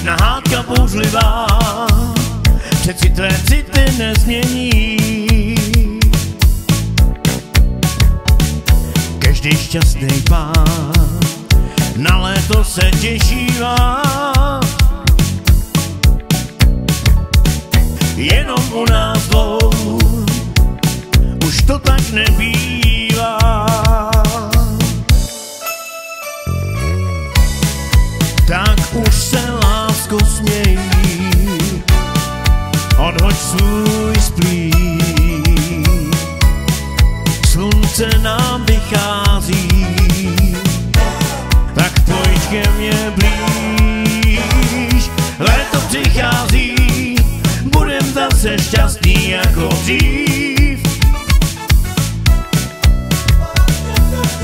Možná hádka bouřlivá přeci tvé city nezmění. Každý šťastný pár na léto se těšívá. Jenom u nás dvou už to tak nebývá. Tak už se, lásko, směj, odhoď svůj splín. Slunce nám vychází, tak pojď ke mně blíž. Léto přichází, budem zase šťastný jako dřív.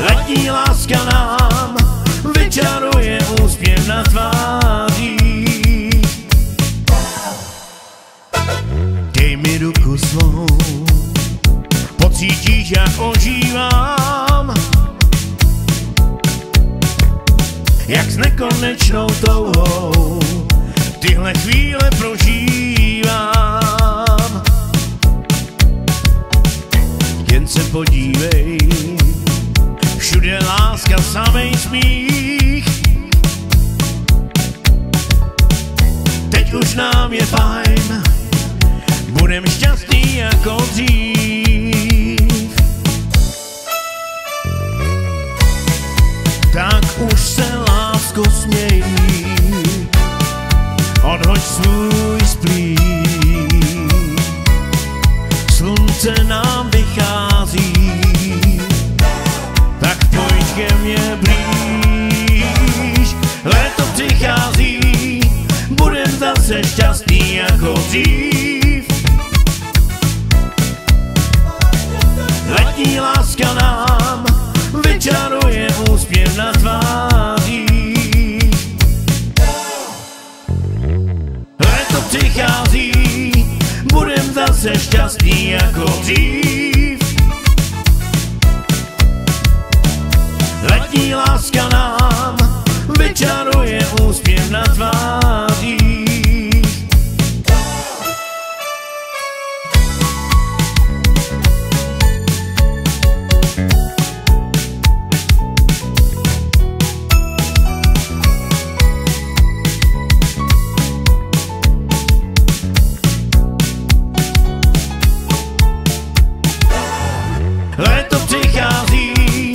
Letní láska nám vyčaruje úsměv na tvářích. Dej mi ruku svou, pocítíš, jak ožívám, jak s nekonečnou touhou tyhle chvíle prožívám. Jen se podívej, všude láska, samej smích. Teď už nám je fajn, budem šťastný jako dřív. Tak už se, lásko, směj, odhoď svůj splín. Slunce nám vychází, tak pojď ke mně blíž. Léto přichází, budem zase šťastný jako dřív. Letní láska nám vyčaruje úsměv na tvářích. Léto přichází, budem zase šťastný jako dřív. Letní láska nám vyčaruje úsměv na tvářích. Léto přichází,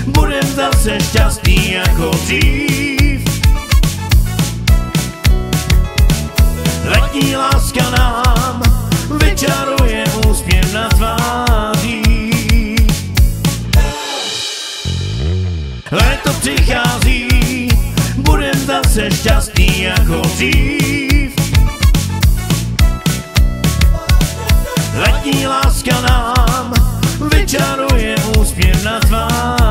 budem zase šťastný jako dřív. Letní láska nám vyčaruje úsměv na tvářích. Léto přichází, budem zase šťastný jako dřív. Letní láska nám vyčaruje úsměv na tvářích.